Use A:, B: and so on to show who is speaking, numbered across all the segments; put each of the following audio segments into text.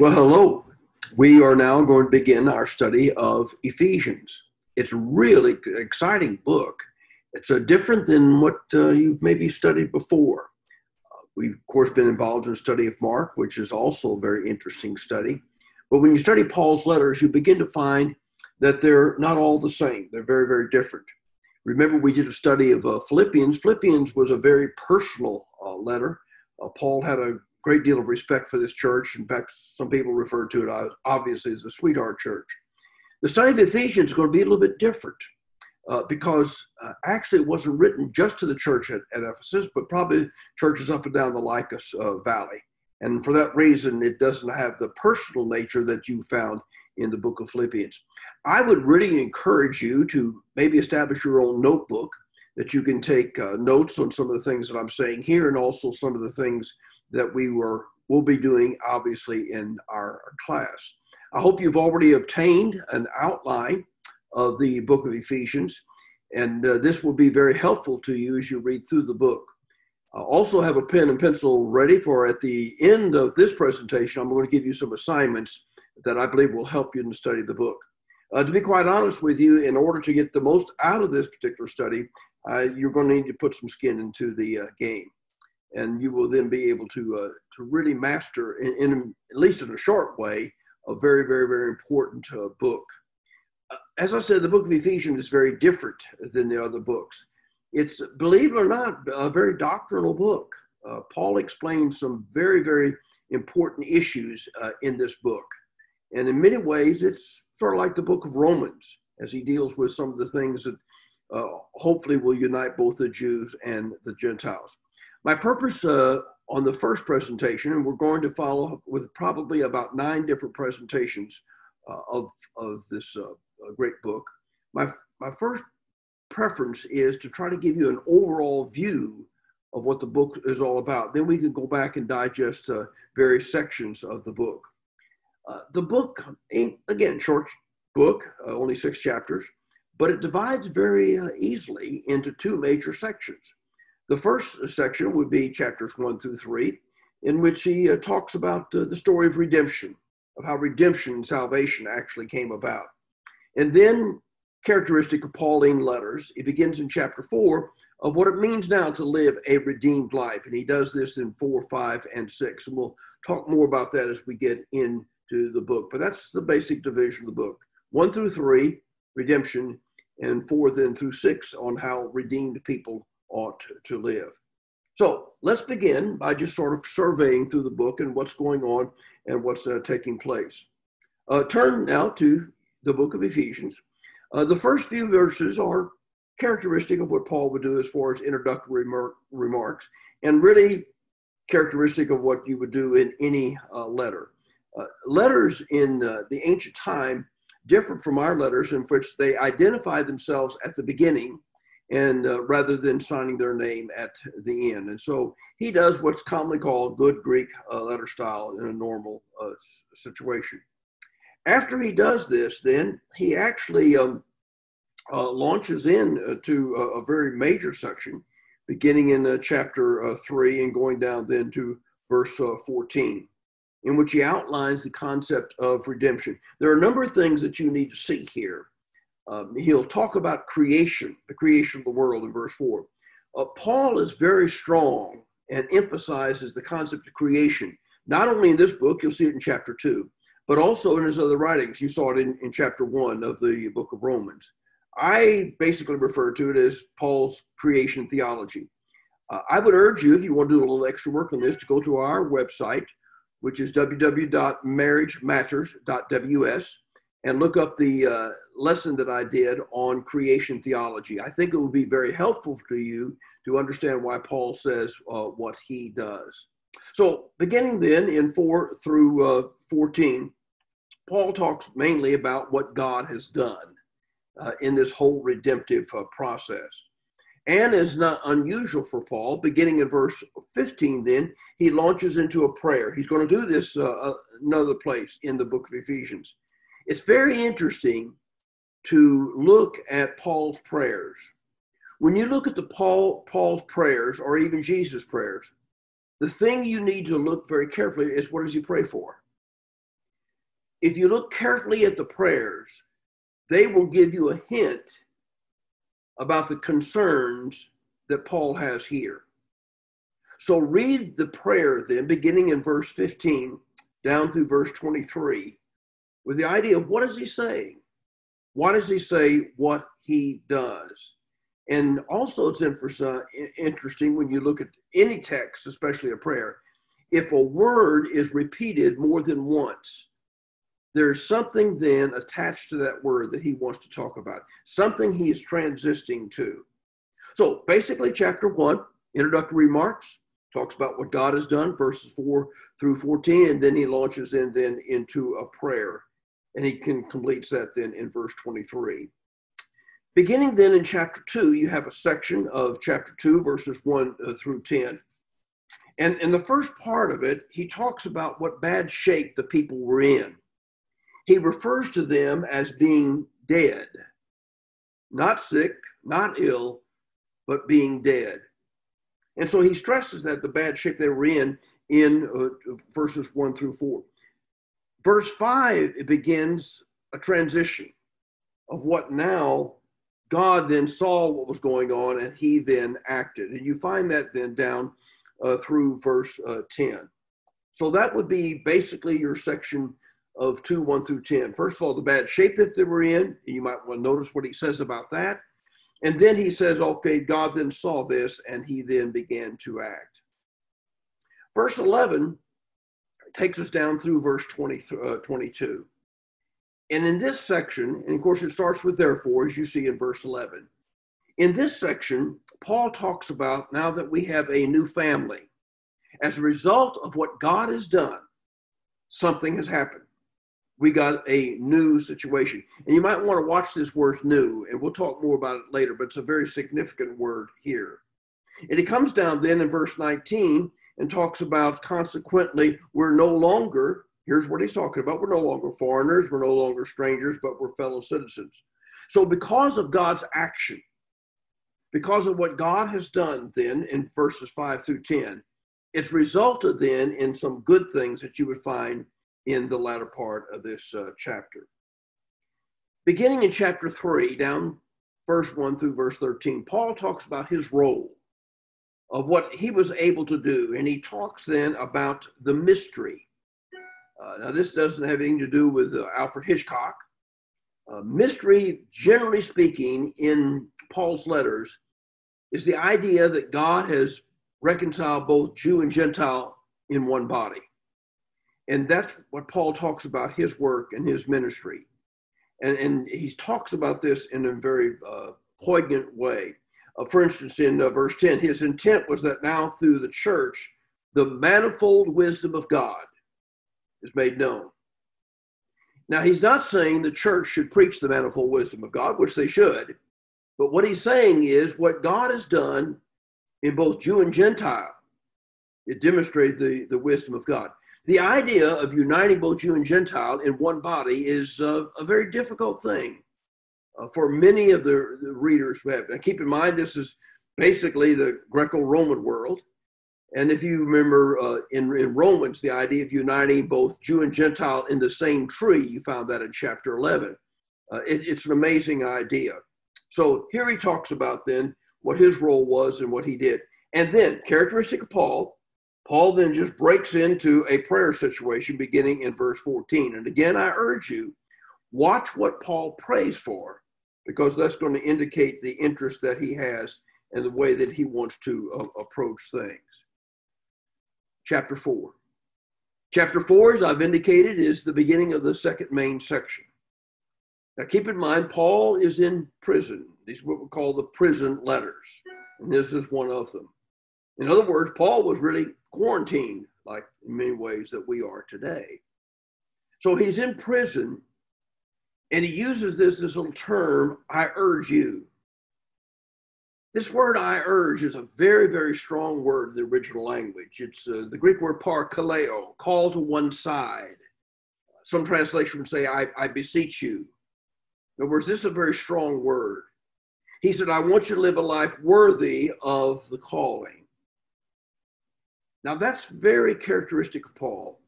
A: Well, hello. We are now going to begin our study of Ephesians. It's a really exciting book. It's different than what you've maybe studied before. We've, of course, been involved in the study of Mark, which is also a very interesting study. But when you study Paul's letters, you begin to find that they're not all the same. They're very, very different. Remember, we did a study of Philippians. Philippians was a very personal letter. Paul had a great deal of respect for this church. In fact, some people refer to it obviously as a sweetheart church. The study of Ephesians is going to be a little bit different because actually it wasn't written just to the church at Ephesus, but probably churches up and down the Lycus Valley. And for that reason, it doesn't have the personal nature that you found in the book of Philippians. I would really encourage you to maybe establish your own notebook that you can take notes on some of the things that I'm saying here and also some of the things that will be doing, obviously, in our class. I hope you've already obtained an outline of the book of Ephesians, and this will be very helpful to you as you read through the book. Also have a pen and pencil ready for at the end of this presentation, I'm going to give you some assignments that I believe will help you in the study of the book. To be quite honest with you, in order to get the most out of this particular study, you're going to need to put some skin into the game. And you will then be able to really master, in at least in a short way, a very, very, very important book. As I said, the book of Ephesians is very different than the other books. It's, believe it or not, a very doctrinal book. Paul explains some very, very important issues in this book. And in many ways, it's sort of like the book of Romans, as he deals with some of the things that hopefully will unite both the Jews and the Gentiles. My purpose on the first presentation, and we're going to follow with probably about 9 different presentations of this great book. My first preference is to try to give you an overall view of what the book is all about. Then we can go back and digest various sections of the book. The book, again, short book, only 6 chapters, but it divides very easily into 2 major sections. The first section would be chapters 1 through 3, in which he talks about the story of redemption, of how redemption and salvation actually came about. And then, characteristic of Pauline letters, it begins in chapter 4 of what it means now to live a redeemed life. And he does this in 4, 5, and 6. And we'll talk more about that as we get into the book. But that's the basic division of the book. 1 through 3, redemption, and 4 then through 6 on how redeemed people ought to live. So let's begin by just sort of surveying through the book and what's going on and what's taking place. Turn now to the book of Ephesians. The first few verses are characteristic of what Paul would do as far as introductory remarks, and really characteristic of what you would do in any letter. Letters in the ancient time differed from our letters in which they identify themselves at the beginning and rather than signing their name at the end. And so he does what's commonly called good Greek letter style in a normal situation. After he does this, then he actually launches into a very major section, beginning in chapter 3 and going down then to verse 14, in which he outlines the concept of redemption. There are a number of things that you need to see here. He'll talk about creation, the creation of the world in verse 4. Paul is very strong and emphasizes the concept of creation, not only in this book, you'll see it in chapter 2, but also in his other writings. You saw it in chapter 1 of the book of Romans. I basically refer to it as Paul's creation theology. I would urge you, if you want to do a little extra work on this, to go to our website, which is www.marriagematters.ws, and look up the lesson that I did on creation theology. I think it will be very helpful to you to understand why Paul says what he does. So beginning then in 4 through 14, Paul talks mainly about what God has done in this whole redemptive process. And is not unusual for Paul, beginning in verse 15 then, he launches into a prayer. He's going to do this another place in the book of Ephesians. It's very interesting to look at Paul's prayers. When you look at Paul's prayers, or even Jesus' prayers, the thing you need to look very carefully is, what does he pray for? if you look carefully at the prayers, they will give you a hint about the concerns that Paul has here. So read the prayer then, beginning in verse 15 down through verse 23, with the idea of what is he saying? Why does he say what he does? And also it's interesting when you look at any text, especially a prayer, if a word is repeated more than once, there's something then attached to that word that he wants to talk about, something he is transitioning to. So basically chapter 1, introductory remarks, talks about what God has done, verses 4 through 14, and then he launches into a prayer, and he completes that then in verse 23. Beginning then in chapter 2, you have a section of chapter 2, verses 1 through 10. And in the first part of it, he talks about what bad shape the people were in. He refers to them as being dead, not sick, not ill, but being dead. And so he stresses that the bad shape they were in verses 1 through 4. Verse 5, it begins a transition of what now God then saw what was going on and he then acted. And you find that then down through verse 10. So that would be basically your section of 2, 1 through 10. First of all, the bad shape that they were in. You might want to notice what he says about that. And then he says, okay, God then saw this and he then began to act. Verse 11 takes us down through verse 22. And in this section, and of course it starts with therefore, as you see in verse 11. In this section, Paul talks about now that we have a new family. As a result of what God has done, something has happened. We got a new situation. And you might want to watch this word new, and we'll talk more about it later, but it's a very significant word here. And it comes down then in verse 19 and talks about consequently, we're no longer, here's what he's talking about, we're no longer foreigners, we're no longer strangers, but we're fellow citizens. So because of God's action, because of what God has done then in verses 5 through 10, it's resulted then in some good things that you would find in the latter part of this chapter. Beginning in chapter 3, down verse 1 through verse 13, Paul talks about his role of what he was able to do, and he talks then about the mystery. Now, this doesn't have anything to do with Alfred Hitchcock. Mystery, generally speaking, in Paul's letters, is the idea that God has reconciled both Jew and Gentile in one body. And that's what Paul talks about his work and his ministry. And he talks about this in a very poignant way. For instance, in verse 10, his intent was that now through the church, the manifold wisdom of God is made known. Now, he's not saying the church should preach the manifold wisdom of God, which they should. But what he's saying is what God has done in both Jew and Gentile, it demonstrated the wisdom of God. The idea of uniting both Jew and Gentile in one body is a very difficult thing for many of the readers who have. Now, keep in mind, this is basically the Greco-Roman world. And if you remember in Romans, the idea of uniting both Jew and Gentile in the same tree, you found that in chapter 11. It's an amazing idea. So here he talks about then what his role was and what he did. And then, characteristic of Paul then just breaks into a prayer situation beginning in verse 14. And again, I urge you, watch what Paul prays for, because that's going to indicate the interest that he has and the way that he wants to approach things. Chapter 4. Chapter 4, as I've indicated, is the beginning of the second main section. Now keep in mind, Paul is in prison. These are what we call the prison letters. And this is one of them. In other words, Paul was really quarantined, like in many ways that we are today. So he's in prison, and he uses this little term, I urge you. This word I urge is a very, very strong word in the original language. It's the Greek word parkaleo, call to one side. Some translation would say, I beseech you. In other words, this is a very strong word. He said, I want you to live a life worthy of the calling. Now, that's very characteristic of Paul.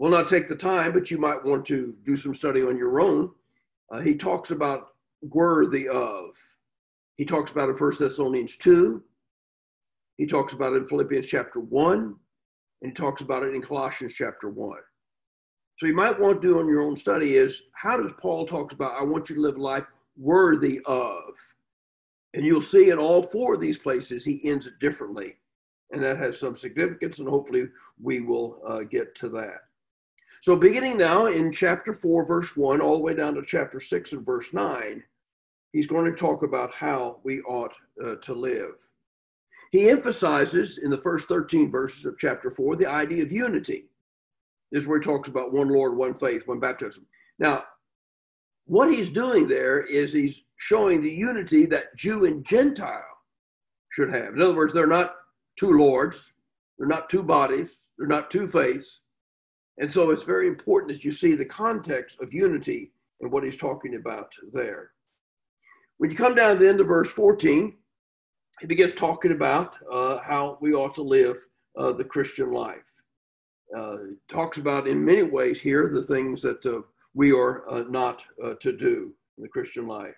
A: We'll not take the time, but you might want to do some study on your own. He talks about worthy of. He talks about it in 1 Thessalonians 2. He talks about it in Philippians chapter 1. And he talks about it in Colossians chapter 1. So you might want to do on your own study is, how does Paul talk about, I want you to live a life worthy of? And you'll see in all four of these places, he ends it differently. And that has some significance, and hopefully we will get to that. So beginning now in chapter 4, verse 1, all the way down to chapter 6 and verse 9, he's going to talk about how we ought to live. He emphasizes in the first 13 verses of chapter 4 the idea of unity. This is where he talks about one Lord, one faith, one baptism. Now, what he's doing there is he's showing the unity that Jew and Gentile should have. In other words, they're not two lords, they're not two bodies, they're not two faiths. And so it's very important that you see the context of unity and what he's talking about there. When you come down to the end of verse 14, he begins talking about how we ought to live the Christian life. He talks about in many ways here the things that we are not to do in the Christian life.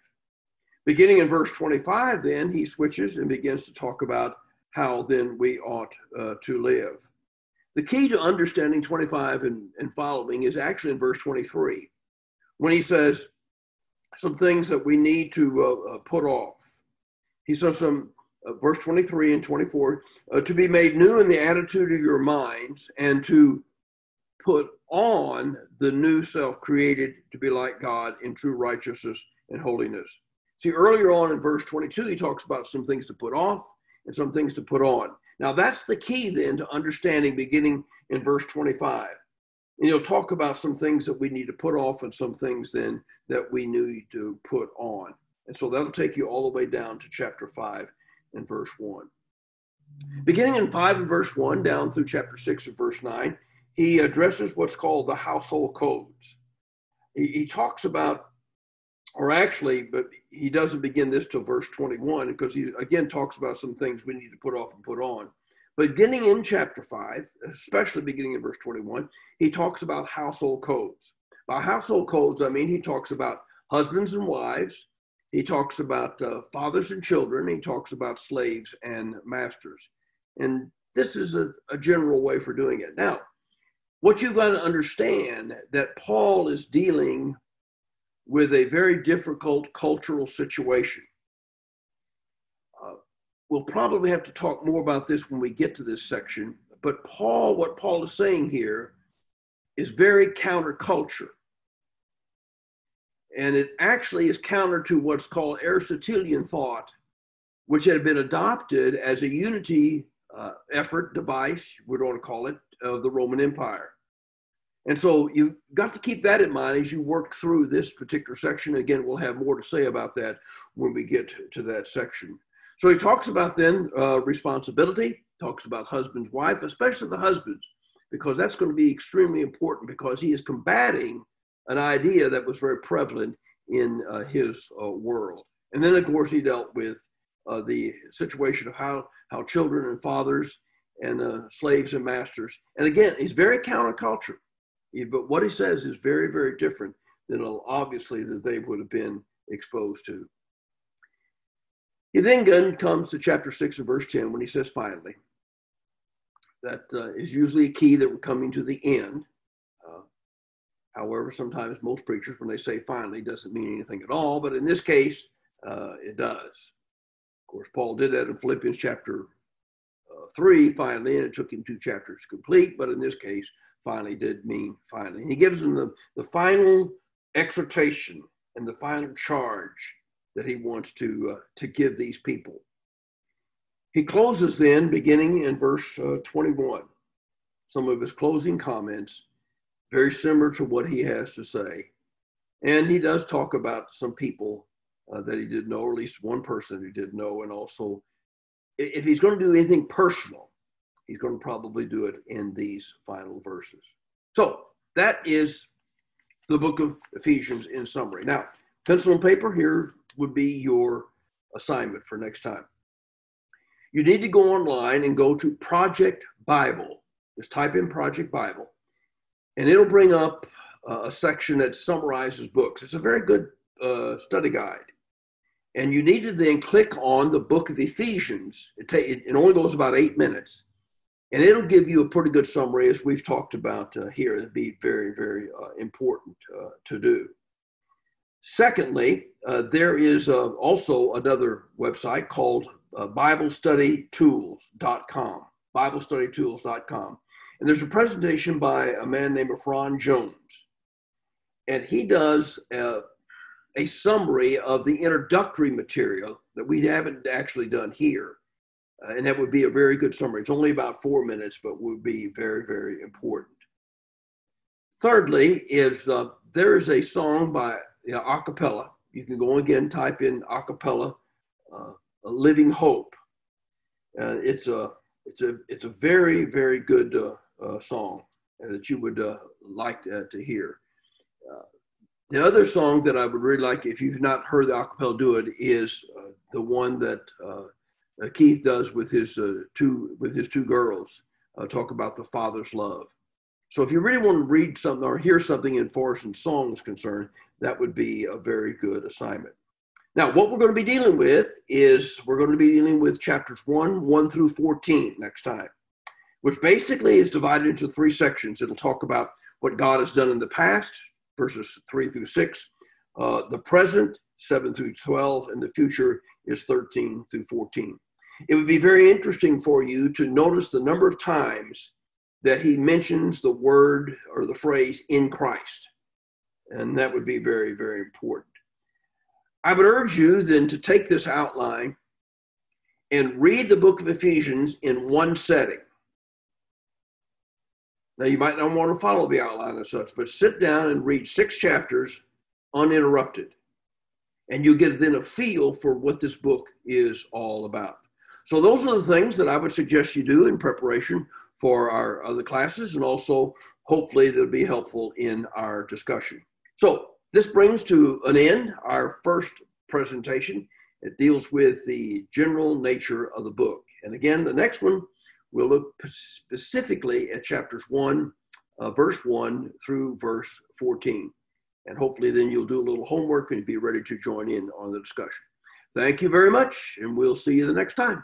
A: Beginning in verse 25, then, he switches and begins to talk about how then we ought to live. The key to understanding 25 and following is actually in verse 23, when he says some things that we need to put off. He says verse 23 and 24, to be made new in the attitude of your minds, and to put on the new self created to be like God in true righteousness and holiness. See, earlier on in verse 22, he talks about some things to put off and some things to put on. Now, that's the key then to understanding beginning in verse 25. And he'll talk about some things that we need to put off and some things then that we need to put on. And so that'll take you all the way down to chapter 5 and verse 1. Beginning in 5 and verse 1 down through chapter 6 and verse 9, he addresses what's called the household codes. He talks about, or actually, but he doesn't begin this till verse 21, because he again talks about some things we need to put off and put on. But beginning in chapter 5, especially beginning in verse 21, he talks about household codes. By household codes, I mean he talks about husbands and wives. He talks about fathers and children. He talks about slaves and masters. And this is a general way for doing it. Now, what you've got to understand that Paul is dealing with a very difficult cultural situation. We'll probably have to talk more about this when we get to this section, but what Paul is saying here is very counterculture. And it actually is counter to what's called Aristotelian thought, which had been adopted as a unity effort, device, we want to call it, of the Roman Empire. And so you've got to keep that in mind as you work through this particular section. Again, we'll have more to say about that when we get to that section. So he talks about then responsibility, talks about husband's wife, especially the husbands, because that's going to be extremely important, because he is combating an idea that was very prevalent in his world. And then, of course, he dealt with the situation of how children and fathers and slaves and masters. And again, he's very counterculture. But what he says is very, very different than obviously that they would have been exposed to. He then comes to chapter 6 and verse 10 when he says, finally. That is usually a key that we're coming to the end. However, sometimes most preachers, when they say finally, doesn't mean anything at all. But in this case, it does. Of course, Paul did that in Philippians chapter 3, finally, and it took him 2 chapters to complete. But in this case, finally did mean finally. And he gives them the final exhortation and the final charge that he wants to give these people. He closes then, beginning in verse 21, some of his closing comments, very similar to what he has to say. And he does talk about some people that he did know, or at least one person who did know. And also, if he's going to do anything personal, he's going to probably do it in these final verses. So that is the book of Ephesians in summary. Now, pencil and paper here would be your assignment for next time. You need to go online and go to Project Bible. Just type in Project Bible. And it'll bring up a section that summarizes books. It's a very good study guide. And you need to then click on the book of Ephesians. It only goes about 8 minutes. And it'll give you a pretty good summary, as we've talked about here. It'd be very, very important to do. Secondly, there is also another website called BibleStudyTools.com. BibleStudyTools.com. And there's a presentation by a man named Ron Jones. And he does a summary of the introductory material that we haven't actually done here. And that would be a very good summary. It's only about 4 minutes, but would be very, very important. Thirdly, there is a song by a cappella. You can go again, type in a cappella, Living Hope. It's a very, very good song that you would like to hear. The other song that I would really like, if you've not heard the a cappella do it, is the one that Keith does with his two girls, talk about the Father's love. So if you really want to read something or hear something in far as song is concerned, that would be a very good assignment. Now, what we're going to be dealing with is we're going to be dealing with chapters 1 through 14 next time, which basically is divided into 3 sections. It'll talk about what God has done in the past, verses 3 through 6, the present, 7 through 12, and the future is 13 through 14. It would be very interesting for you to notice the number of times that he mentions the word or the phrase in Christ. And that would be very, very important. I would urge you then to take this outline and read the book of Ephesians in one setting. Now, you might not want to follow the outline as such, but sit down and read 6 chapters uninterrupted. And you get then a feel for what this book is all about. So those are the things that I would suggest you do in preparation for our other classes, and also hopefully they'll be helpful in our discussion. So this brings to an end our first presentation. It deals with the general nature of the book. And again, the next one, we'll look specifically at chapters 1, verse 1 through verse 14. And hopefully then you'll do a little homework and be ready to join in on the discussion. Thank you very much, and we'll see you the next time.